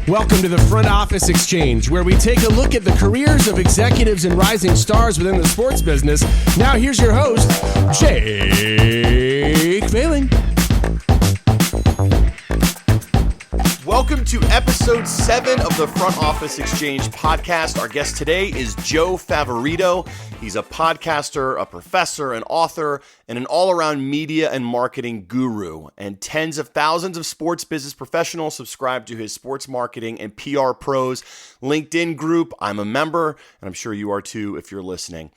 Welcome to the Front Office Exchange, where we take a look at the careers of executives and rising stars within the sports business. Now here's your host, Jake Failing. Welcome to episode 7 of the Front Office Exchange podcast. Our guest today is Joe Favorito. He's a podcaster, a professor, an author, and an all-around media and marketing guru. And tens of thousands of sports business professionals subscribe to his sports marketing and PR pros LinkedIn group. I'm a member, and I'm sure you are too if you're listening.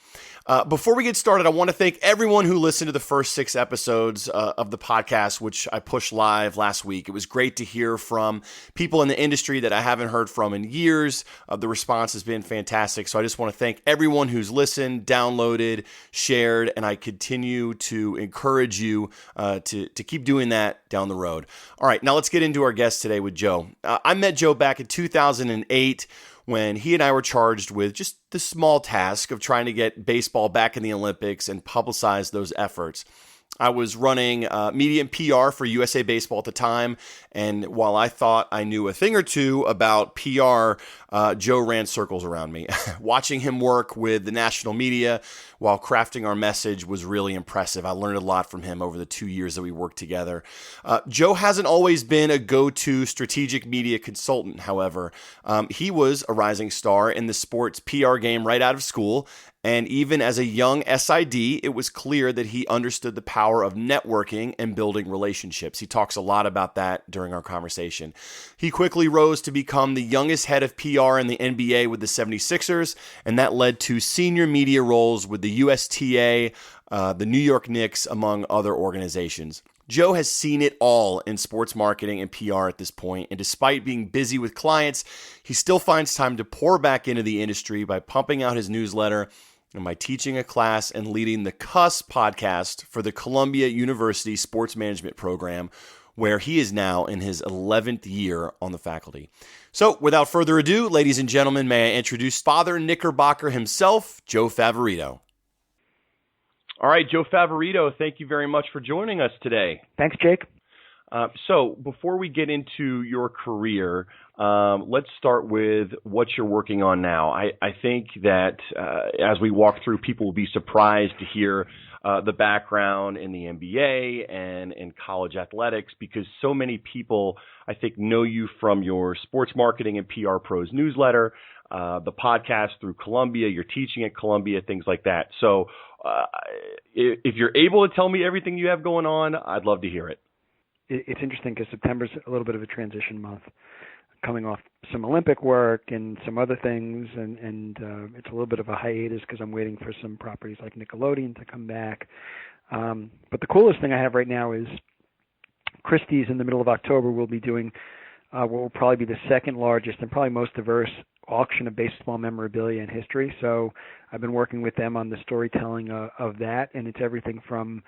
Before we get started, I want to thank everyone who listened to the first 6 episodes of the podcast, which I pushed live last week. It was great to hear from people in the industry that I haven't heard from in years. The response has been fantastic. So I just want to thank everyone who's listened, downloaded, shared, and I continue to encourage you to keep doing that down the road. All right, now let's get into our guest today with Joe. I met Joe back in 2008 when he and I were charged with just the small task of trying to get baseball back in the Olympics and publicize those efforts. I was running media and PR for USA Baseball at the time, and while I thought I knew a thing or two about PR, Joe ran circles around me. Watching him work with the national media while crafting our message was really impressive. I learned a lot from him over the 2 years that we worked together. Joe hasn't always been a go-to strategic media consultant, however. He was a rising star in the sports PR game right out of school. And even as a young SID, it was clear that he understood the power of networking and building relationships. He talks a lot about that during our conversation. He quickly rose to become the youngest head of PR in the NBA with the 76ers, and that led to senior media roles with the USTA, the New York Knicks, among other organizations. Joe has seen it all in sports marketing and PR at this point, and despite being busy with clients, he still finds time to pour back into the industry by pumping out his newsletter and by teaching a class and leading the CUS podcast for the Columbia University Sports Management Program, where he is now in his 11th year on the faculty. So, without further ado, ladies and gentlemen, may I introduce Father Knickerbocker himself, Joe Favorito. All right, Joe Favorito, thank you very much for joining us today. Thanks, Jake. So before we get into your career, let's start with what you're working on now. I think that as we walk through, people will be surprised to hear the background in the NBA and in college athletics, because so many people, I think, know you from your sports marketing and PR pros newsletter, the podcast through Columbia, your teaching at Columbia, things like that. So if you're able to tell me everything you have going on, I'd love to hear it. It's interesting because September's a little bit of a transition month, coming off some Olympic work and some other things, and it's a little bit of a hiatus because I'm waiting for some properties like Nickelodeon to come back. But the coolest thing I have right now is Christie's in the middle of October will be doing what will probably be the second largest and probably most diverse auction of baseball memorabilia in history. So I've been working with them on the storytelling of that, and it's everything from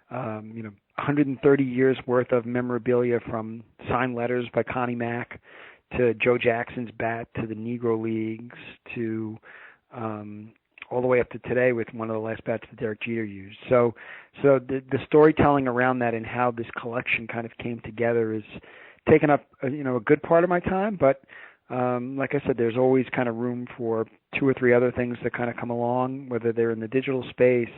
130 years worth of memorabilia, from signed letters by Connie Mack to Joe Jackson's bat to the Negro Leagues to all the way up to today with one of the last bats that Derek Jeter used. So the storytelling around that and how this collection kind of came together is taken up a good part of my time, but like I said, there's always kind of room for 2 or 3 other things that kind of come along, whether they're in the digital space.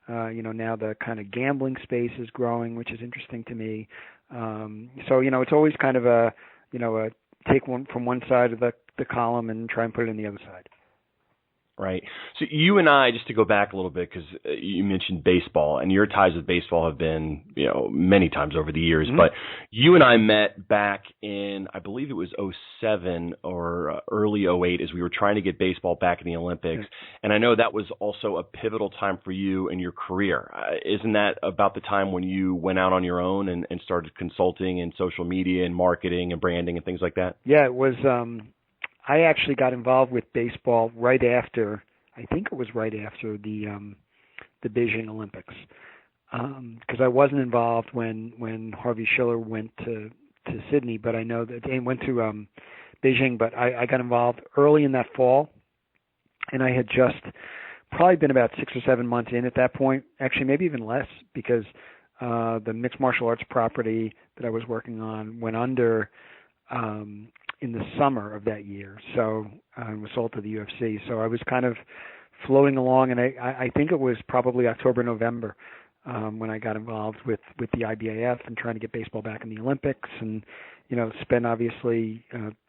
Now the kind of gambling space is growing, which is interesting to me. So it's always kind of a take one from one side of the column and try and put it in the other side. Right. So you and I, just to go back a little bit, because you mentioned baseball, and your ties with baseball have been, many times over the years, but you and I met back in, I believe it was 07 or early 08, as we were trying to get baseball back in the Olympics. And I know that was also a pivotal time for you in your career. Isn't that about the time when you went out on your own and started consulting in social media and marketing and branding and things like that? Yeah, it was. I actually got involved with baseball right after, I think it was right after the Beijing Olympics, because I wasn't involved when Harvey Schiller went to Sydney, but I know that he went to Beijing, but I got involved early in that fall, and I had just probably been about 6 or 7 months in at that point, actually maybe even less, because the mixed martial arts property that I was working on went under in the summer of that year. So was sold to the UFC. So I was kind of floating along, and I think it was probably October, November when I got involved with the IBAF and trying to get baseball back in the Olympics, and spent obviously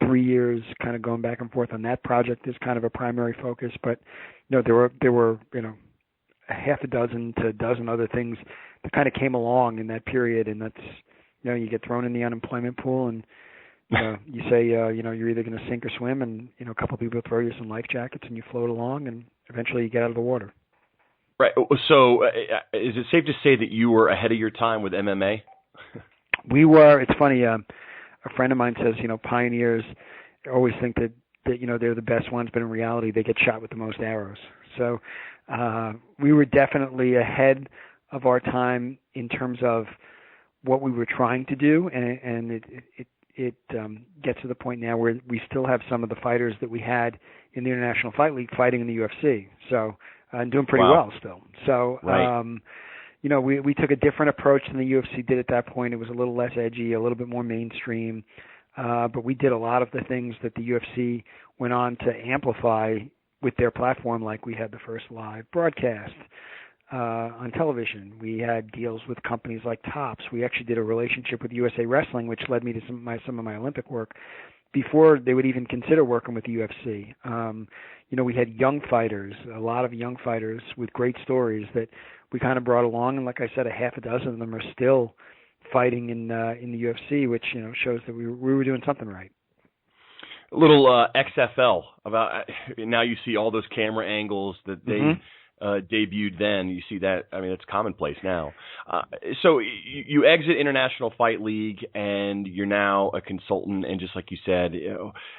3 years kind of going back and forth on that project as kind of a primary focus. But there were a half a dozen to a dozen other things that kind of came along in that period, and that's you get thrown in the unemployment pool, and you say you're either going to sink or swim, and a couple of people throw you some life jackets, and you float along, and eventually you get out of the water. Right. So is it safe to say that you were ahead of your time with MMA? We were. It's funny. A friend of mine says, pioneers always think that they're the best ones, but in reality, they get shot with the most arrows. So we were definitely ahead of our time in terms of what we were trying to do, and it gets to the point now where we still have some of the fighters that we had in the International Fight League fighting in the UFC. So and doing pretty well still. So right. We took a different approach than the UFC did at that point. It was a little less edgy, a little bit more mainstream. But we did a lot of the things that the UFC went on to amplify with their platform, like we had the first live broadcast on television. We had deals with companies like Topps. We actually did a relationship with USA Wrestling, which led me to some of my Olympic work before they would even consider working with the UFC. We had young fighters, a lot of young fighters with great stories that we kind of brought along, and like I said, a half a dozen of them are still fighting in the UFC, which shows that we were doing something right. A little XFL about now. You see all those camera angles that they debuted then. You see that. I mean, it's commonplace now. So you exit International Fight League, and you're now a consultant. And just like you said,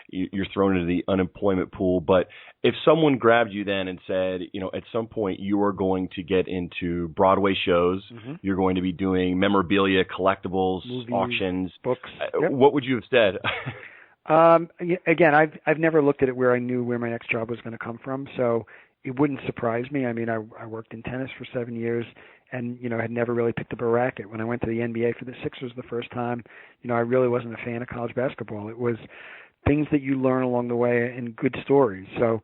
you're thrown into the unemployment pool. But if someone grabbed you then and said, at some point you are going to get into Broadway shows, you're going to be doing memorabilia, collectibles, movies, auctions, books, what would you have said? Again, I've never looked at it where I knew where my next job was going to come from, so it wouldn't surprise me. I mean, I worked in tennis for 7 years, and had never really picked up a racket. When I went to the NBA for the Sixers the first time, I really wasn't a fan of college basketball. It was things that you learn along the way and good stories. So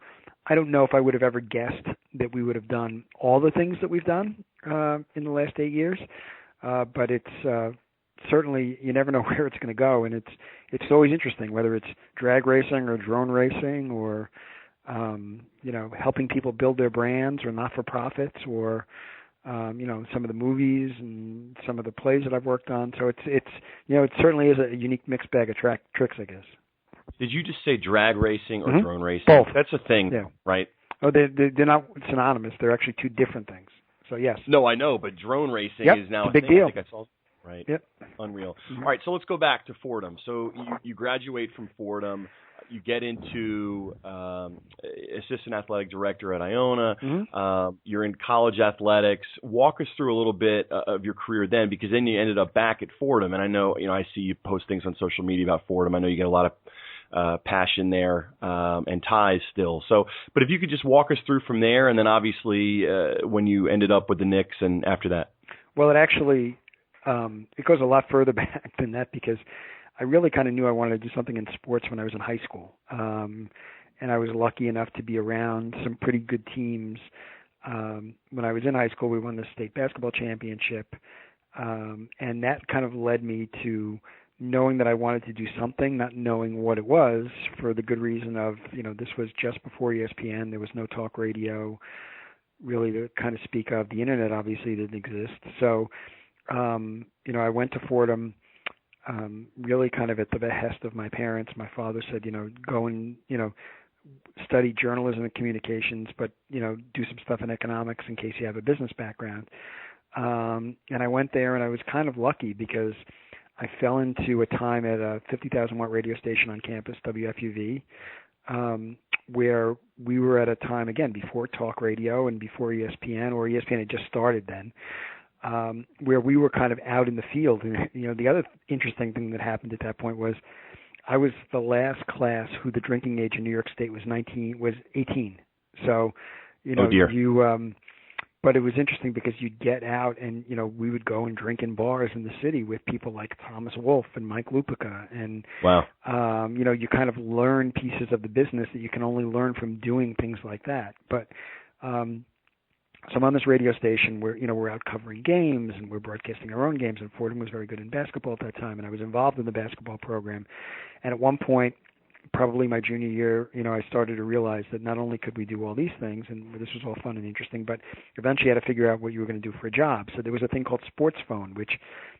I don't know if I would have ever guessed that we would have done all the things that we've done in the last 8 years, but it's certainly, you never know where it's going to go, and it's always interesting, whether it's drag racing or drone racing or helping people build their brands or not-for-profits or some of the movies and some of the plays that I've worked on. So it certainly is a unique mixed bag of tricks, I guess. Did you just say drag racing or drone racing? Both. That's a thing, right? Oh, they're not synonymous. They're actually two different things. So yes. No, I know, but drone racing is now a big thing. deal. I think I saw. Right. Yep. Unreal. All right, so let's go back to Fordham. So you graduate from Fordham, you get into assistant athletic director at Iona. You're in college athletics. Walk us through a little bit of your career then, because then you ended up back at Fordham. And I know, I see you post things on social media about Fordham. I know you get a lot of passion there and ties still. So, but if you could just walk us through from there, and then obviously when you ended up with the Knicks and after that. Well, it actually it goes a lot further back than that, because I really kind of knew I wanted to do something in sports when I was in high school. And I was lucky enough to be around some pretty good teams. When I was in high school, we won the state basketball championship. And that kind of led me to knowing that I wanted to do something, not knowing what it was, for the good reason of, this was just before ESPN. There was no talk radio really to kind of speak of. The internet obviously didn't exist. So, I went to Fordham really kind of at the behest of my parents. My father said, go and, study journalism and communications, but, do some stuff in economics in case you have a business background. And I went there, and I was kind of lucky because I fell into a time at a 50,000 watt radio station on campus, WFUV, where we were at a time, again, before talk radio and before ESPN, or ESPN had just started then. Where we were kind of out in the field. And, the other interesting thing that happened at that point was I was the last class who the drinking age in New York State was 18. So, oh dear. But it was interesting because you'd get out and, we would go and drink in bars in the city with people like Thomas Wolfe and Mike Lupica. And, wow. You kind of learn pieces of the business that you can only learn from doing things like that. But so I'm on this radio station where, we're out covering games and we're broadcasting our own games. And Fordham was very good in basketball at that time. And I was involved in the basketball program. And at one point, probably my junior year, I started to realize that not only could we do all these things, and this was all fun and interesting, but eventually you had to figure out what you were going to do for a job. So there was a thing called sports phone, which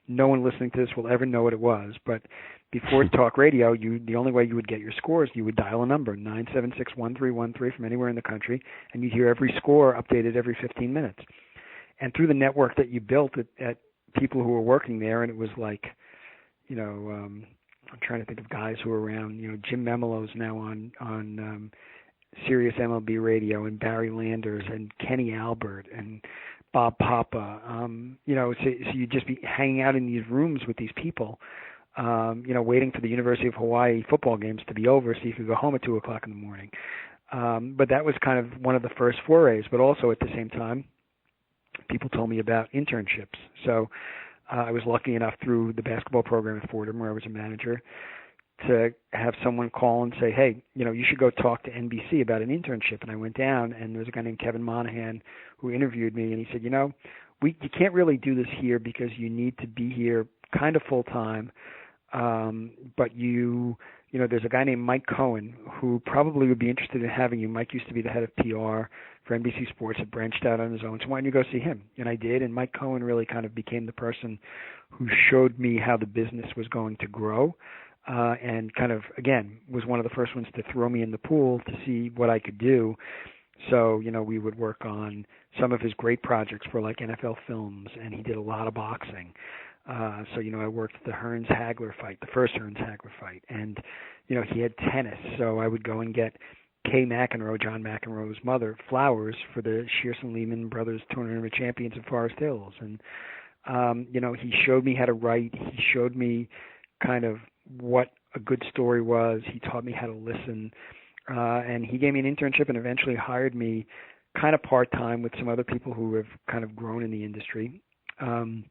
no one listening to this will ever know what it was. But before talk radio, the only way you would get your scores, you would dial a number, 976-1313 from anywhere in the country, and you'd hear every score updated every 15 minutes. And through the network that you built at people who were working there, and it was like, I'm trying to think of guys who are around. Jim Memelo's now on Sirius MLB Radio, and Barry Landers and Kenny Albert and Bob Papa. So you'd just be hanging out in these rooms with these people, waiting for the University of Hawaii football games to be over so you could go home at 2 o'clock in the morning. But that was kind of one of the first forays. But also at the same time, people told me about internships. So I was lucky enough through the basketball program at Fordham, where I was a manager, to have someone call and say, hey, you should go talk to NBC about an internship. And I went down, and there was a guy named Kevin Monahan who interviewed me, and he said, you can't really do this here because you need to be here kind of full time. But there's a guy named Mike Cohen who probably would be interested in having you. Mike used to be the head of PR for NBC Sports, had branched out on his own. So why don't you go see him? And I did. And Mike Cohen really kind of became the person who showed me how the business was going to grow. And kind of, again, was one of the first ones to throw me in the pool to see what I could do. So, we would work on some of his great projects for like NFL Films, and he did a lot of boxing. So, I worked the Hearns-Hagler fight, the first Hearns-Hagler fight. And, he had tennis. So I would go and get Kay McEnroe, John McEnroe's mother, flowers for the Shearson Lehman Brothers Tournament of Champions in Forest Hills. And, he showed me how to write. He showed me kind of what a good story was. He taught me how to listen. And he gave me an internship and eventually hired me kind of part-time with some other people who have kind of grown in the industry. And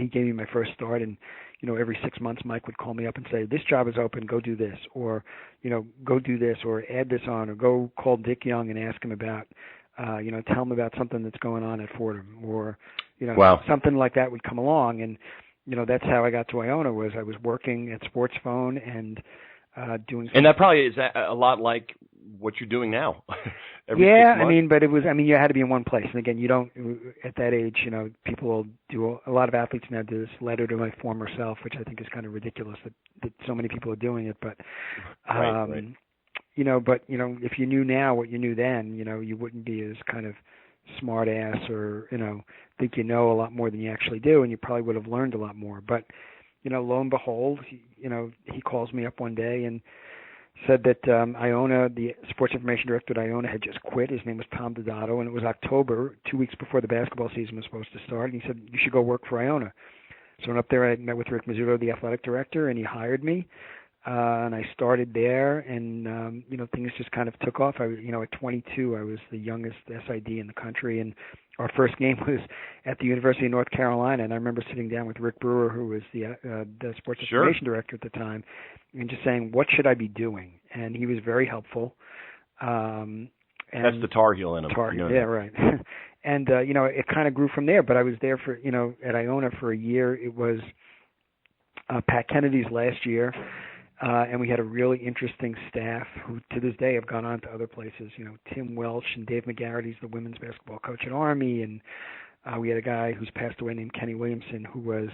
he gave me my first start. And, every 6 months, Mike would call me up and say, this job is open, go do this, or, go do this, or add this on, or go call Dick Young and ask him about, tell him about something that's going on at Fordham, or, wow. something like that would come along. And, that's how I got to Iona, was I was working at Sports Phone and doing something. And that probably is a lot like what you're doing now. Yeah, but it was, you had to be in one place. And again, you don't, at that age, people will do, a lot of athletes now do this letter to my former self, which I think is kind of ridiculous that so many people are doing it. But, right. If you knew now what you knew then, you wouldn't be as kind of smart ass or, think you know a lot more than you actually do, and you probably would have learned a lot more. But, lo and behold, he calls me up one day and said that Iona, the sports information director at Iona, had just quit. His name was Tom Dodato, and it was October, 2 weeks before the basketball season was supposed to start. And he said, you should go work for Iona. So I went up there, I met with Rick Mazzuto, the athletic director, and he hired me. And I started there, and, things just kind of took off. At 22, I was the youngest SID in the country, and our first game was at the University of North Carolina. And I remember sitting down with Rick Brewer, who was the sports information director at the time, and just saying, what should I be doing? And he was very helpful. And that's the Tar Heel in him. Yeah, right. And, it kind of grew from there. But I was there for, at Iona for a year. It was Pat Kennedy's last year. And we had a really interesting staff who, to this day, have gone on to other places. Tim Welch and Dave McGarrity's the women's basketball coach at Army, and we had a guy who's passed away named Kenny Williamson, who was,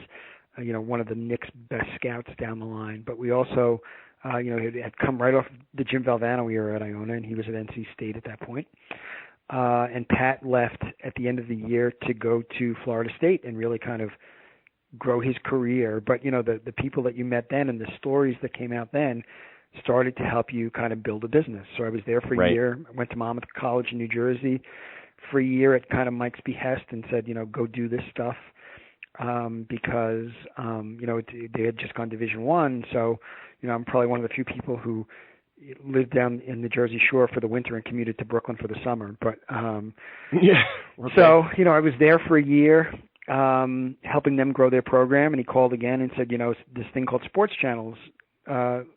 one of the Knicks' best scouts down the line. But we also, had come right off the Jim Valvano era at Iona, and he was at NC State at that point. And Pat left at the end of the year to go to Florida State and really kind of grow his career. But, the people that you met then and the stories that came out then started to help you kind of build a business. So I was there for a year. I went to Monmouth College in New Jersey for a year at kind of Mike's behest and said, go do this stuff because, they had just gone Division I. So, I'm probably one of the few people who lived down in the Jersey Shore for the winter and commuted to Brooklyn for the summer. But Yeah. Okay. so, I was there for a year, helping them grow their program, and he called again and said, this thing called Sports Channels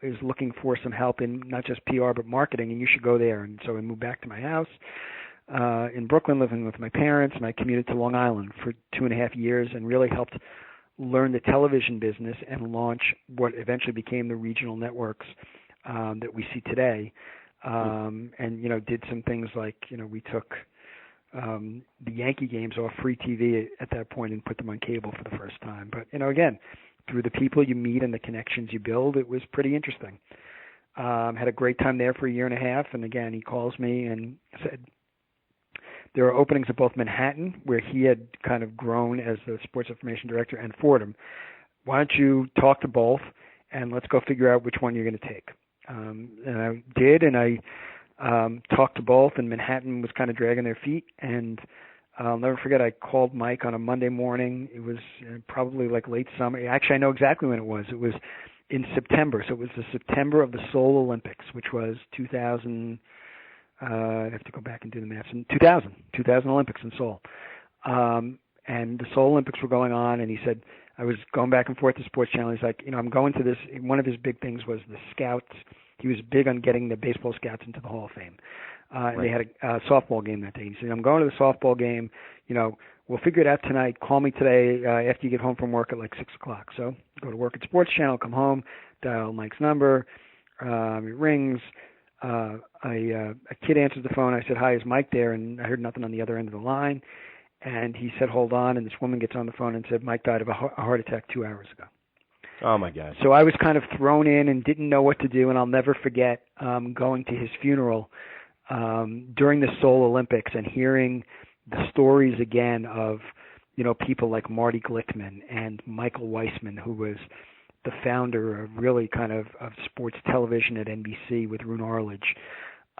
is looking for some help in not just PR but marketing, and you should go there. And so I moved back to my house in Brooklyn, living with my parents, and I commuted to Long Island for 2.5 years and really helped learn the television business and launch what eventually became the regional networks that we see today. And, did some things like, we took the Yankee games off free TV at that point and put them on cable for the first time. But, again, through the people you meet and the connections you build, it was pretty interesting. Had a great time there for a year and a half. And again, he calls me and said, there are openings at both Manhattan, where he had kind of grown as the sports information director, and Fordham. Why don't you talk to both, and let's go figure out which one you're going to take. And I did, and I talked to both, and Manhattan was kind of dragging their feet. And I'll never forget, I called Mike on a Monday morning. It was probably like late summer. Actually, I know exactly when it was. It was in September. So it was the September of the Seoul Olympics, which was 2000. I have to go back and do the math. In 2000 Olympics in Seoul. And the Seoul Olympics were going on, and he said, I was going back and forth to Sports Channel. He's like, I'm going to this. One of his big things was the scouts. He was big on getting the baseball scouts into the Hall of Fame. And they had a softball game that day. He said, I'm going to the softball game. We'll figure it out tonight. Call me today after you get home from work at like 6 o'clock. So go to work at Sports Channel, come home, dial Mike's number. It rings. A kid answers the phone. I said, hi, is Mike there? And I heard nothing on the other end of the line. And he said, hold on. And this woman gets on the phone and said, Mike died of a heart attack 2 hours ago. Oh, my God. So I was kind of thrown in and didn't know what to do. And I'll never forget going to his funeral during the Seoul Olympics and hearing the stories again of, people like Marty Glickman and Michael Weissman, who was the founder of really kind of sports television at NBC with Roone Arledge.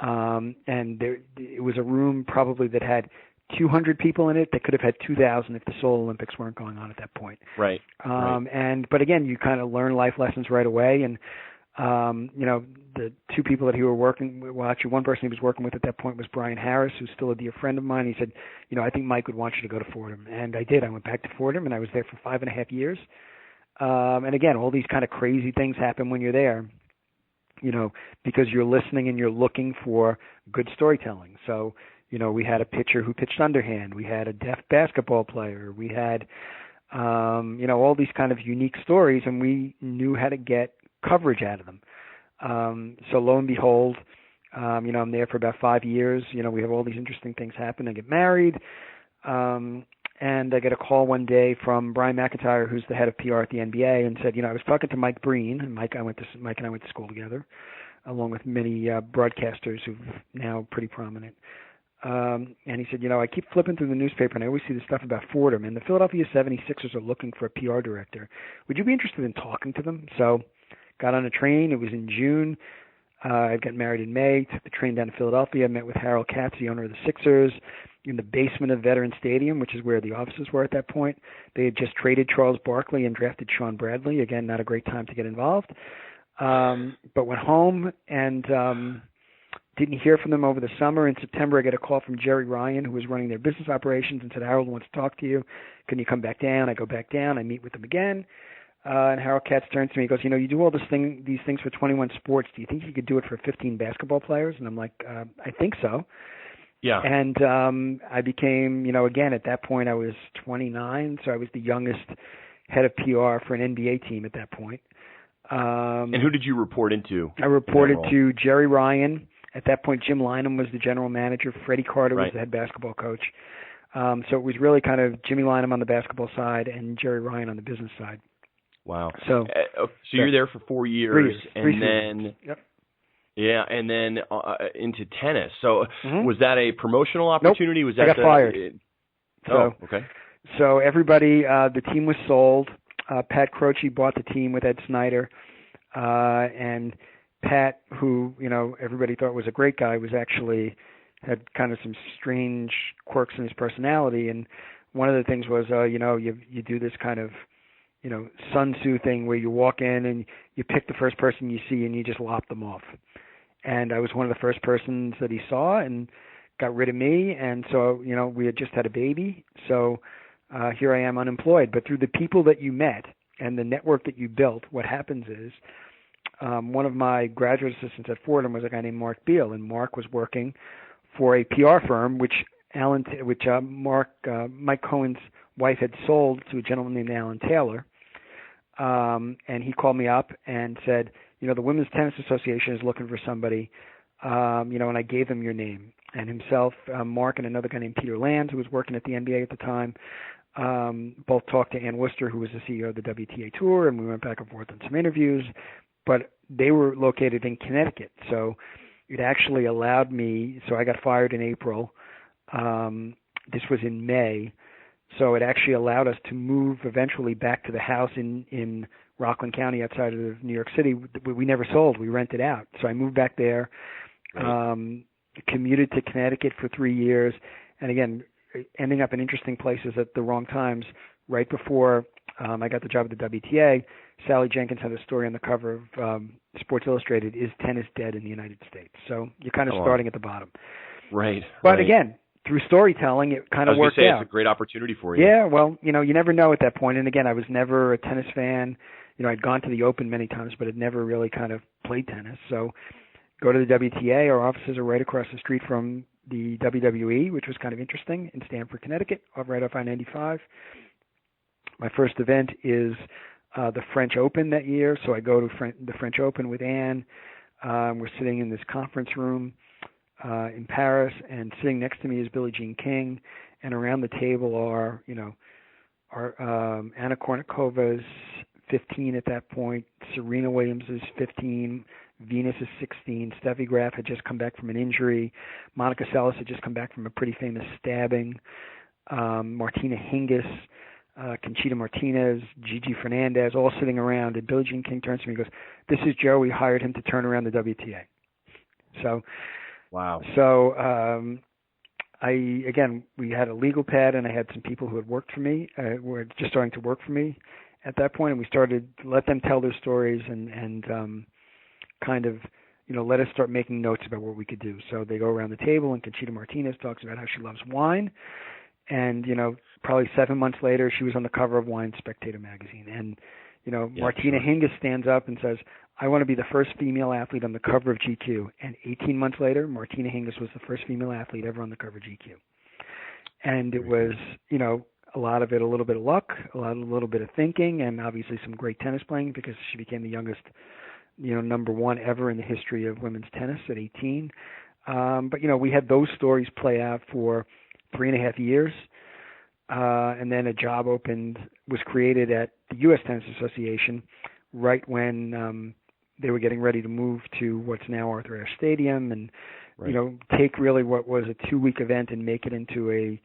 And it was a room probably that had 200 people in it that could have had 2,000 if the Seoul Olympics weren't going on at that point. Right. But again, you kind of learn life lessons right away. And, the two people that he were working, well, actually one person he was working with at that point was Brian Harris, who's still a dear friend of mine. He said, I think Mike would want you to go to Fordham. And I did. I went back to Fordham, and I was there for 5.5 years. And again, all these kind of crazy things happen when you're there, because you're listening and you're looking for good storytelling. So, we had a pitcher who pitched underhand. We had a deaf basketball player. We had, all these kind of unique stories, and we knew how to get coverage out of them. So lo and behold, I'm there for about 5 years. We have all these interesting things happen. I get married. And I get a call one day from Brian McIntyre, who's the head of PR at the NBA, and said, I was talking to Mike Breen, and Mike and I went to school together, along with many broadcasters who've now pretty prominent. And he said, I keep flipping through the newspaper, and I always see this stuff about Fordham, and the Philadelphia 76ers are looking for a PR director. Would you be interested in talking to them? So got on a train. It was in June. I got married in May, took the train down to Philadelphia, met with Harold Katz, the owner of the Sixers, in the basement of Veterans Stadium, which is where the offices were at that point. They had just traded Charles Barkley and drafted Sean Bradley. Again, not a great time to get involved. But went home and didn't hear from them over the summer. In September, I get a call from Jerry Ryan, who was running their business operations, and said, Harold wants to talk to you. Can you come back down? I go back down. I meet with them again. And Harold Katz turns to me and goes, you do all these things for 21 Sports. Do you think you could do it for 15 basketball players? And I'm like, I think so. Yeah. And I became, again, at that point I was 29, so I was the youngest head of PR for an NBA team at that point. And who did you report into? I reported to Jerry Ryan. At that point, Jim Lynam was the general manager. Freddie Carter was the head basketball coach. So it was really kind of Jimmy Lynam on the basketball side and Jerry Ryan on the business side. Wow. So you're there for 4 years. Three then seasons. Yep. Yeah, and then into tennis. So was that a promotional opportunity? Nope. Was that I got fired. Okay. So everybody, the team was sold. Pat Croce bought the team with Ed Snyder, and Pat, who everybody thought was a great guy, was actually had kind of some strange quirks in his personality. And one of the things was, you do this kind of Sun Tzu thing where you walk in and you pick the first person you see and you just lop them off. and I was one of the first persons that he saw and got rid of me. And so, we had just had a baby. So here I am unemployed. But through the people that you met and the network that you built, what happens is one of my graduate assistants at Fordham was a guy named Mark Beal, and Mark was working for a PR firm, which Mike Cohen's wife had sold to a gentleman named Alan Taylor. And he called me up and said, the Women's Tennis Association is looking for somebody, and I gave him your name. And himself, Mark, and another guy named Peter Lands, who was working at the NBA at the time, both talked to Ann Worcester, who was the CEO of the WTA Tour, and we went back and forth on some interviews. But they were located in Connecticut, so it actually allowed me. So I got fired in April. This was in May, so it actually allowed us to move eventually back to the house in Rockland County outside of New York City. We never sold; we rented out. So I moved back there, commuted to Connecticut for 3 years, and again, ending up in interesting places at the wrong times. Right before I got the job at the WTA, Sally Jenkins had a story on the cover of Sports Illustrated, "Is Tennis Dead in the United States?" So you're kind of starting at the bottom. Right. But again, through storytelling, it kind of worked out. It's a great opportunity for you. Yeah, well, you never know at that point. And again, I was never a tennis fan. I'd gone to the Open many times, but had never really kind of played tennis. So go to the WTA. Our offices are right across the street from the WWE, which was kind of interesting, in Stamford, Connecticut, right off I-95. My first event is the French Open that year, so I go to the French Open with Anne. We're sitting in this conference room in Paris, and sitting next to me is Billie Jean King, and around the table are, Anna Kournikovas, 15 at that point, Serena Williams is 15, Venus is 16, Steffi Graf had just come back from an injury, Monica Seles had just come back from a pretty famous stabbing, Martina Hingis, Conchita Martinez, Gigi Fernandez, all sitting around, and Billie Jean King turns to me and goes, "This is Joe. We hired him to turn around the WTA." So, wow. So, we had a legal pad, and I had some people who had worked for me, were just starting to work for me at that point, and we started to let them tell their stories and kind of, let us start making notes about what we could do. So they go around the table, and Conchita Martinez talks about how she loves wine. And, probably 7 months later, she was on the cover of Wine Spectator magazine. And, Martina Hingis stands up and says, "I want to be the first female athlete on the cover of GQ." And 18 months later, Martina Hingis was the first female athlete ever on the cover of GQ. And it was, a lot of it, a little bit of luck, a little bit of thinking, and obviously some great tennis playing, because she became the youngest, number one ever in the history of women's tennis at 18. But, we had those stories play out for 3.5 years. And then a job was created at the U.S. Tennis Association right when they were getting ready to move to what's now Arthur Ashe Stadium, and, take really what was a 2-week event and make it into a,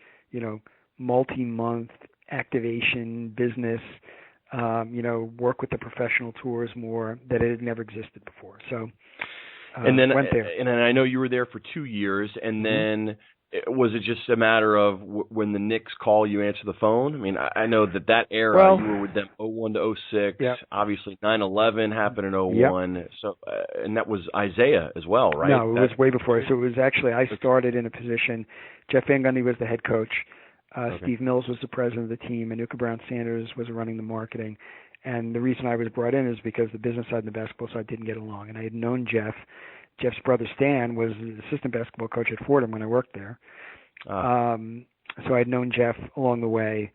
multi-month activation business, work with the professional tours more, that it had never existed before. So and then went there. And then I know you were there for 2 years, and then was it just a matter of when the Knicks call, you answer the phone? I mean, I know that era, you were with them 01 to 06. Yeah. Obviously, 9/11 happened in 01. Yep. So, and that was Isaiah as well, right? No, it was way before. So it was actually, I started in a position, Jeff Van Gundy was the head coach. Steve Mills was the president of the team, and Anuka Brown Sanders was running the marketing. And the reason I was brought in is because the business side and the basketball side didn't get along. And I had known Jeff. Jeff's brother Stan was the assistant basketball coach at Fordham when I worked there. So I had known Jeff along the way.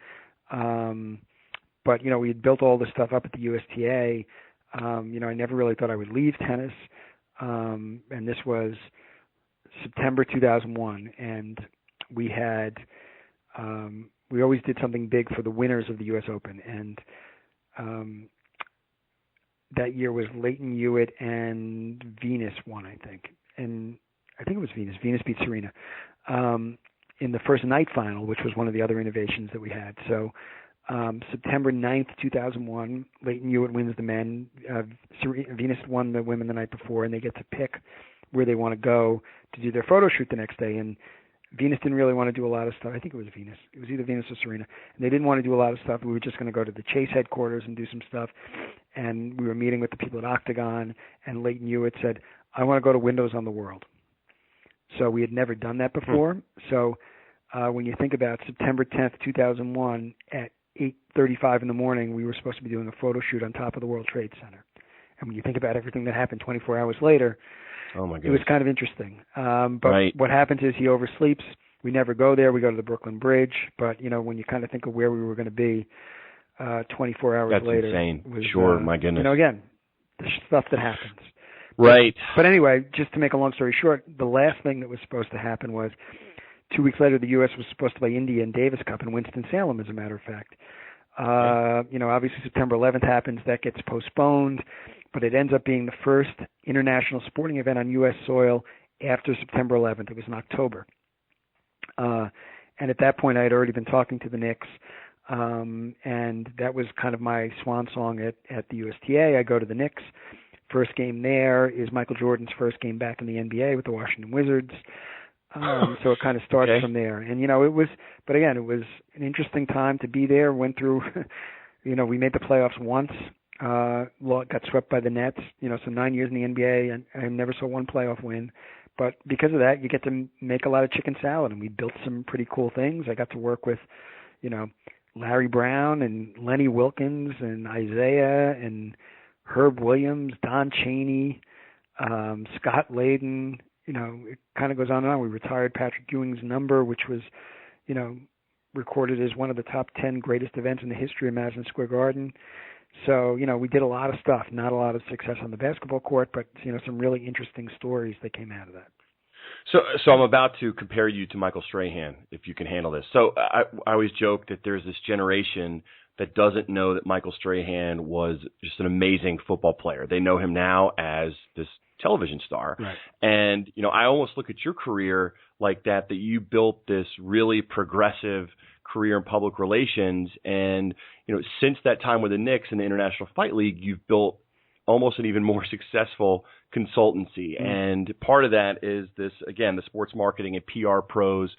But, we had built all this stuff up at the USTA. I never really thought I would leave tennis. And this was September 2001. And we had, we always did something big for the winners of the U.S. Open. And that year was Leighton Hewitt and Venus won, I think. And I think it was Venus. Venus beat Serena in the first night final, which was one of the other innovations that we had. So September 9th, 2001, Leighton Hewitt wins the men. Venus won the women the night before, and they get to pick where they want to go to do their photo shoot the next day. And Venus didn't really want to do a lot of stuff. I think it was Venus. It was either Venus or Serena. And they didn't want to do a lot of stuff. We were just going to go to the Chase headquarters and do some stuff. And we were meeting with the people at Octagon, and Leighton Hewitt said, I want to go to Windows on the World. So we had never done that before. So when you think about September 10th, 2001, at 8:35 in the morning, we were supposed to be doing a photo shoot on top of the World Trade Center. And when you think about everything that happened 24 hours later, oh my goodness, it was kind of interesting. But what happens is he oversleeps. We never go there. We go to the Brooklyn Bridge. But, when you kind of think of where we were going to be 24 hours later. That's insane. Was, my goodness. Again, the stuff that happens. Right. But anyway, just to make a long story short, the last thing that was supposed to happen was 2 weeks later, the U.S. was supposed to play India in Davis Cup in Winston-Salem, as a matter of fact. Obviously September 11th happens. That gets postponed. But it ends up being the first international sporting event on U.S. soil after September 11th. It was in October. And at that point, I had already been talking to the Knicks. And that was kind of my swan song at the USTA. I go to the Knicks. First game there is Michael Jordan's first game back in the NBA with the Washington Wizards. So it kind of starts from there. And, it was an interesting time to be there. Went through, we made the playoffs once, got swept by the Nets, so 9 years in the NBA, and I never saw one playoff win. But because of that, you get to make a lot of chicken salad, and we built some pretty cool things. I got to work with, Larry Brown and Lenny Wilkins and Isaiah and Herb Williams, Don Chaney, Scott Layden. It kind of goes on and on. We retired Patrick Ewing's number, which was, recorded as one of the top 10 greatest events in the history of Madison Square Garden. So, we did a lot of stuff, not a lot of success on the basketball court, but, some really interesting stories that came out of that. So I'm about to compare you to Michael Strahan, if you can handle this. So I always joke that there's this generation that doesn't know that Michael Strahan was just an amazing football player. They know him now as this television star. Right. And, I almost look at your career like that you built this really progressive career in public relations. And, since that time with the Knicks and the International Fight League, you've built almost an even more successful consultancy. And part of that is this, again, the sports marketing and PR pros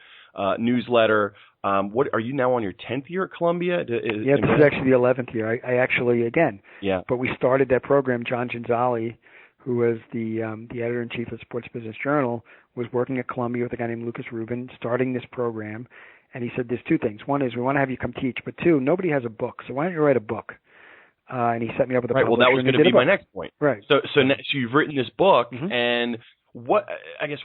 newsletter. What are you now on your 10th year at Columbia? This is actually the 11th year. I actually, but we started that program. John Ginzali, who was the editor-in-chief of Sports Business Journal, was working at Columbia with a guy named Lucas Rubin, starting this program. And he said there's two things. One is we want to have you come teach, but two, nobody has a book, so why don't you write a book? And he set me up with a publisher. Well, that was going to be my next point. Right. So you've written this book, and what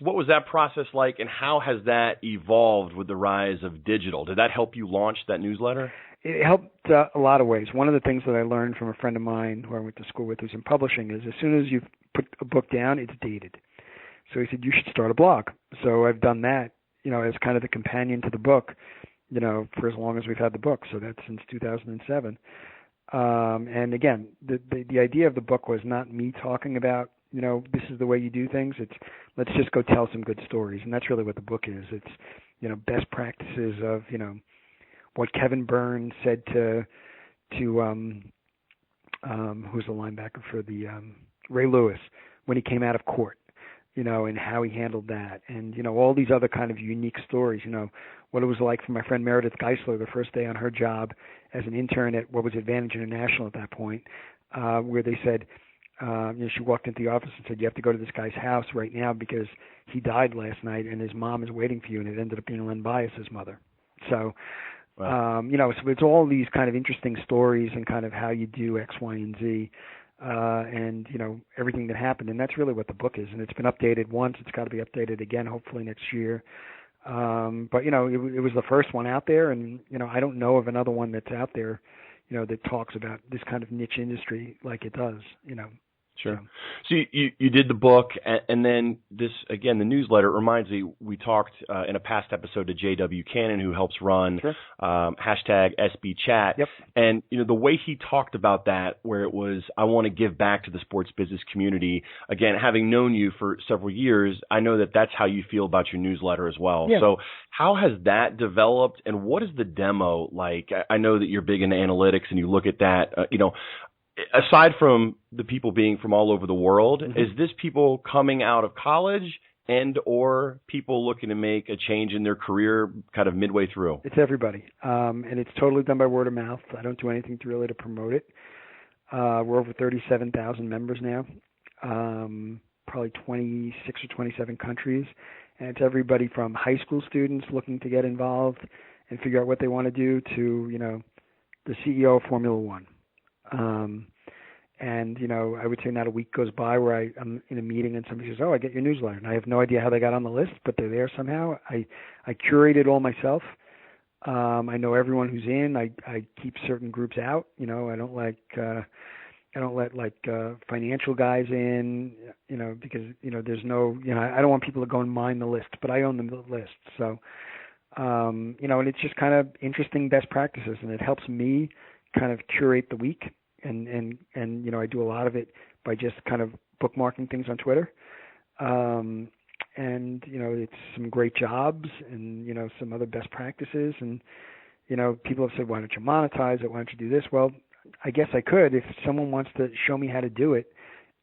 was that process like, and how has that evolved with the rise of digital? Did that help you launch that newsletter? It helped a lot of ways. One of the things that I learned from a friend of mine who I went to school with who's in publishing is as soon as you put a book down, it's dated. So he said, you should start a blog. So I've done that, as kind of the companion to the book, for as long as we've had the book. So that's since 2007. And again, the idea of the book was not me talking about, this is the way you do things. It's let's just go tell some good stories. And that's really what the book is. It's, best practices of, what Kevin Burns said to who's the linebacker for the Ray Lewis when he came out of court, and how he handled that. And, all these other kind of unique stories, what it was like for my friend Meredith Geisler the first day on her job as an intern at what was Advantage International at that point, where they said, she walked into the office and said, you have to go to this guy's house right now because he died last night and his mom is waiting for you. And it ended up being Len Bias's mother. So, wow. So it's all these kind of interesting stories and kind of how you do X, Y, and Z. And, everything that happened. And that's really what the book is. And it's been updated once. It's got to be updated again, hopefully next year. But, it was the first one out there. And, I don't know of another one that's out there, that talks about this kind of niche industry like it does, Sure. So you did the book, and then this, again, the newsletter reminds me, we talked in a past episode to J.W. Cannon, who helps run hashtag SB Chat. Yep. And, the way he talked about that, where it was, I want to give back to the sports business community. Again, having known you for several years, I know that that's how you feel about your newsletter as well. Yeah. So how has that developed, and what is the demo like? I know that you're big into analytics, and you look at that, aside from the people being from all over the world, is this people coming out of college and or people looking to make a change in their career kind of midway through? It's everybody. And it's totally done by word of mouth. I don't do anything to promote it. We're over 37,000 members now. probably 26 or 27 countries. And it's everybody from high school students looking to get involved and figure out what they want to do to, the CEO of Formula One. And, I would say not a week goes by where I'm in a meeting and somebody says, oh, I get your newsletter. And I have no idea how they got on the list, but they're there somehow. I curate it all myself. I know everyone who's in. I keep certain groups out. I don't let financial guys in, because, there's no, I don't want people to go and mine the list, but I own the list. So, and it's just kind of interesting best practices, and it helps me kind of curate the week. And I do a lot of it by just kind of bookmarking things on Twitter. And, it's some great jobs and, some other best practices. And, people have said, why don't you monetize it? Why don't you do this? Well, I guess I could if someone wants to show me how to do it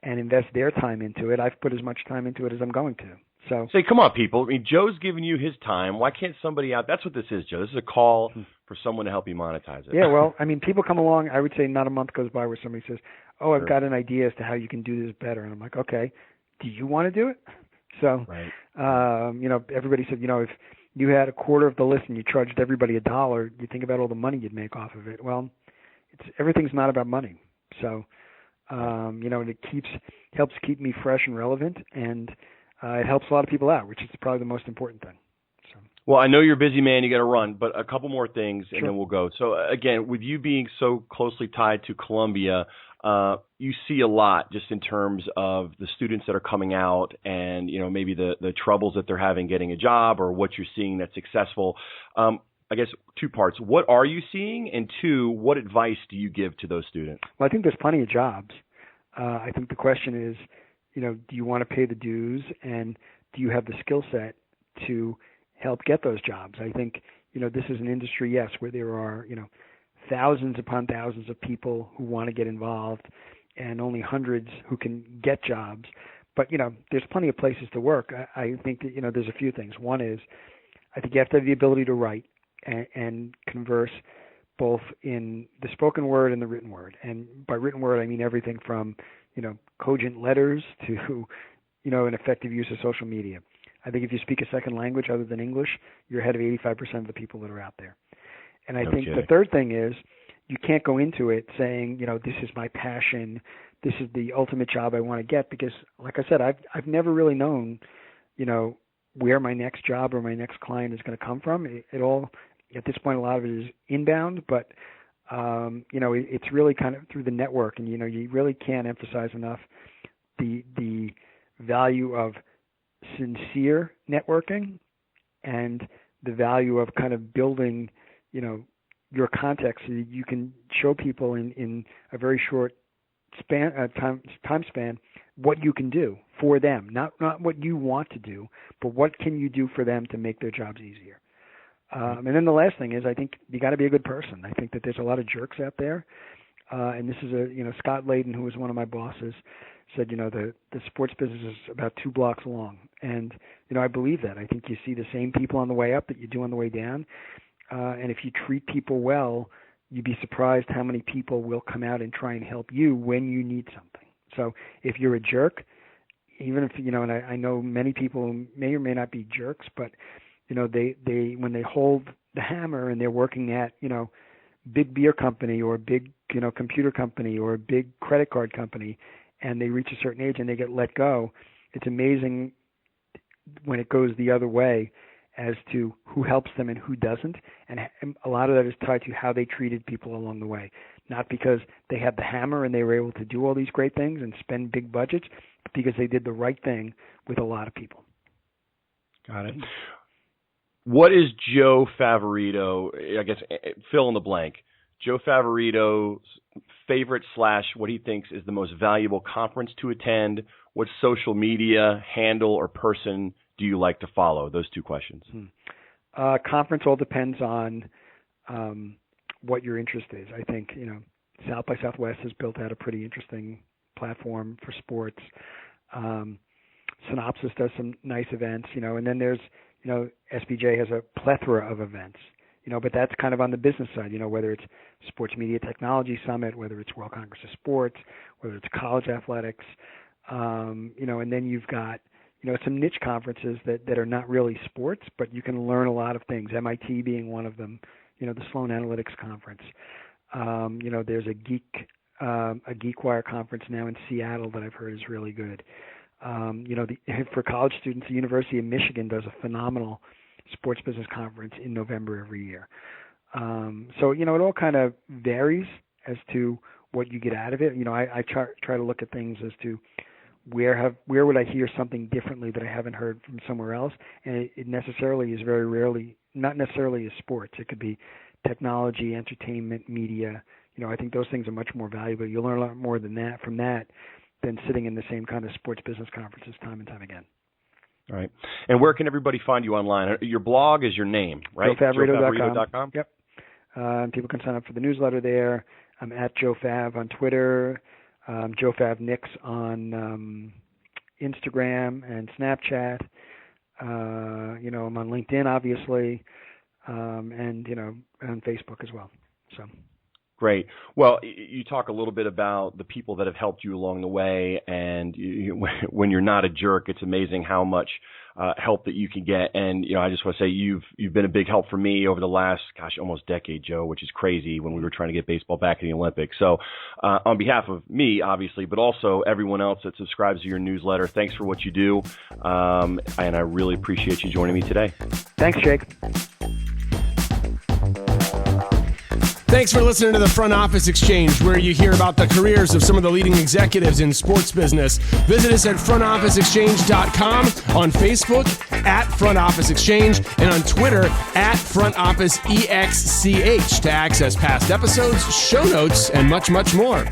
and invest their time into it. I've put as much time into it as I'm going to. So say, come on, people. I mean, Joe's giving you his time. Why can't somebody out? That's what this is, Joe. This is a call for someone to help you monetize it. Yeah, well, I mean, people come along. I would say not a month goes by where somebody says, oh, I've got an idea as to how you can do this better. And I'm like, okay, do you want to do it? So, everybody said, if you had a quarter of the list and you charged everybody $1, you think about all the money you'd make off of it. Well, everything's not about money. So, and it helps keep me fresh and relevant, and it helps a lot of people out, which is probably the most important thing. So. Well, I know you're a busy man. You got to run, but a couple more things, and Sure. then we'll go. So, again, with you being so closely tied to Columbia, you see a lot just in terms of the students that are coming out and, maybe the troubles that they're having getting a job or what you're seeing that's successful. I guess two parts. What are you seeing? And two, what advice do you give to those students? Well, I think there's plenty of jobs. I think the question is, do you want to pay the dues, and do you have the skill set to help get those jobs? I think, this is an industry, yes, where there are, thousands upon thousands of people who want to get involved and only hundreds who can get jobs. But, there's plenty of places to work. I think that, there's a few things. One is, I think you have to have the ability to write and converse both in the spoken word and the written word. And by written word, I mean everything from, cogent letters to, an effective use of social media. I think if you speak a second language other than English, you're ahead of 85% of the people that are out there. And I think the third thing is you can't go into it saying, this is my passion, this is the ultimate job I want to get, because, like I said, I've never really known, where my next job or my next client is going to come from. It all, at this point, a lot of it is inbound, but it's really kind of through the network, and you really can't emphasize enough the value of sincere networking and the value of kind of building, your context so that you can show people in a very short time span what you can do for them, not what you want to do, but what can you do for them to make their jobs easier. And then the last thing is, I think you got to be a good person. I think that there's a lot of jerks out there, and this is Scott Layden, who was one of my bosses, said the sports business is about 2 blocks long, and I believe that. I think you see the same people on the way up that you do on the way down, and if you treat people well, you'd be surprised how many people will come out and try and help you when you need something. So if you're a jerk, even if and I know many people who may or may not be jerks, but they when they hold the hammer and they're working at, big beer company or a big, computer company or a big credit card company, and they reach a certain age and they get let go, it's amazing when it goes the other way as to who helps them and who doesn't. And a lot of that is tied to how they treated people along the way. Not because they had the hammer and they were able to do all these great things and spend big budgets, but because they did the right thing with a lot of people. Got it. What is Joe Favorito, I guess, fill in the blank, Joe Favorito's favorite / what he thinks is the most valuable conference to attend? What social media handle or person do you like to follow? Those two questions. Conference all depends on what your interest is. I think, South by Southwest has built out a pretty interesting platform for sports. Synopsis does some nice events, and then there's, SBJ has a plethora of events, but that's kind of on the business side, whether it's Sports Media Technology Summit, whether it's World Congress of Sports, whether it's college athletics. And then you've got, some niche conferences that are not really sports, but you can learn a lot of things, MIT being one of them, the Sloan Analytics Conference. There's a GeekWire conference now in Seattle that I've heard is really good. For college students, the University of Michigan does a phenomenal sports business conference in November every year. It all kind of varies as to what you get out of it. I try to look at things as to where would I hear something differently that I haven't heard from somewhere else, and it necessarily is very rarely, not necessarily as sports. It could be technology, entertainment, media. I think those things are much more valuable. You'll learn a lot more from that than sitting in the same kind of sports business conferences time and time again. All right. And where can everybody find you online? Your blog is your name, right? JoeFavorito.com. Yep. People can sign up for the newsletter there. I'm at JoeFav on Twitter. JoeFavNicks on Instagram and Snapchat. I'm on LinkedIn, obviously, and on Facebook as well. So. Great. Well, you talk a little bit about the people that have helped you along the way, and when you're not a jerk, it's amazing how much help that you can get. And I just want to say you've been a big help for me over the last, almost decade, Joe, which is crazy when we were trying to get baseball back in the Olympics. So, on behalf of me, obviously, but also everyone else that subscribes to your newsletter, thanks for what you do, and I really appreciate you joining me today. Thanks, Jake. Thanks for listening to the Front Office Exchange, where you hear about the careers of some of the leading executives in sports business. Visit us at frontofficeexchange.com, on Facebook at Front Office Exchange, and on Twitter at Front Office EXCH to access past episodes, show notes, and much, much more.